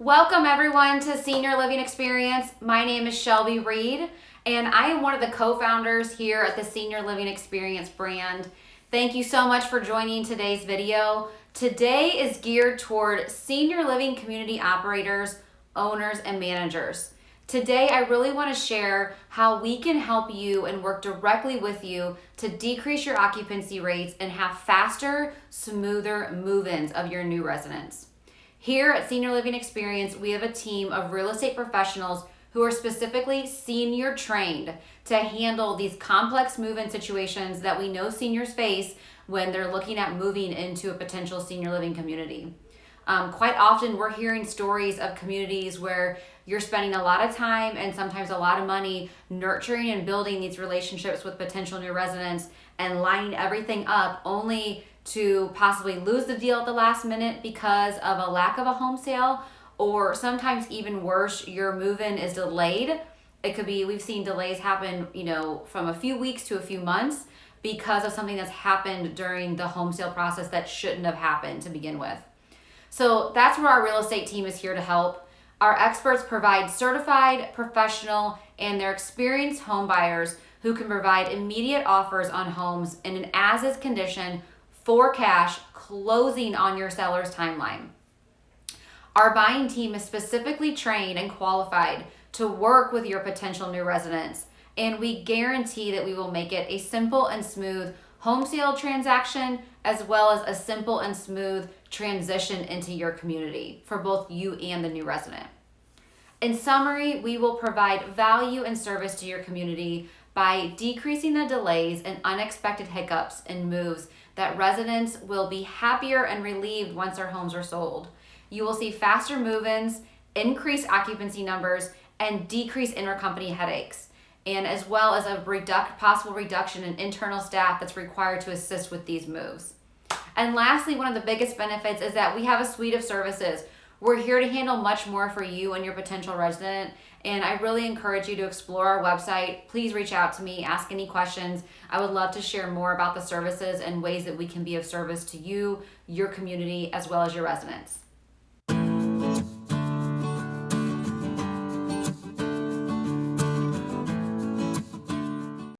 Welcome everyone to Senior Living Experience. My name is Shelby Reed and I am one of the co-founders here at the Senior Living Experience brand. Thank you so much for joining today's video. Today is geared toward senior living community operators, owners, and managers. Today, I really want to share how we can help you and work directly with you to decrease your occupancy rates and have faster, smoother move-ins of your new residents. Here at Senior Living Experience, we have a team of real estate professionals who are specifically senior trained to handle these complex move-in situations that we know seniors face when they're looking at moving into a potential senior living community. Quite often we're hearing stories of communities where you're spending a lot of time and sometimes a lot of money nurturing and building these relationships with potential new residents and lining everything up only to possibly lose the deal at the last minute because of a lack of a home sale, or sometimes even worse, your move-in is delayed. It could be, we've seen delays happen, from a few weeks to a few months because of something that's happened during the home sale process that shouldn't have happened to begin with. So that's where our real estate team is here to help. Our experts provide certified, professional, and their experienced home buyers who can provide immediate offers on homes in an as-is condition for cash, closing on your seller's timeline. Our buying team is specifically trained and qualified to work with your potential new residents, and we guarantee that we will make it a simple and smooth home sale transaction, as well as a simple and smooth transition into your community for both you and the new resident. In summary, we will provide value and service to your community by decreasing the delays and unexpected hiccups and moves that residents will be happier and relieved once their homes are sold. You will see faster move-ins, increased occupancy numbers, and decreased intercompany headaches, and as well as a possible reduction in internal staff that's required to assist with these moves. And lastly, one of the biggest benefits is that we have a suite of services. We're here to handle much more for you and your potential resident, and I really encourage you to explore our website. Please reach out to me, ask any questions. I would love to share more about the services and ways that we can be of service to you, your community, as well as your residents.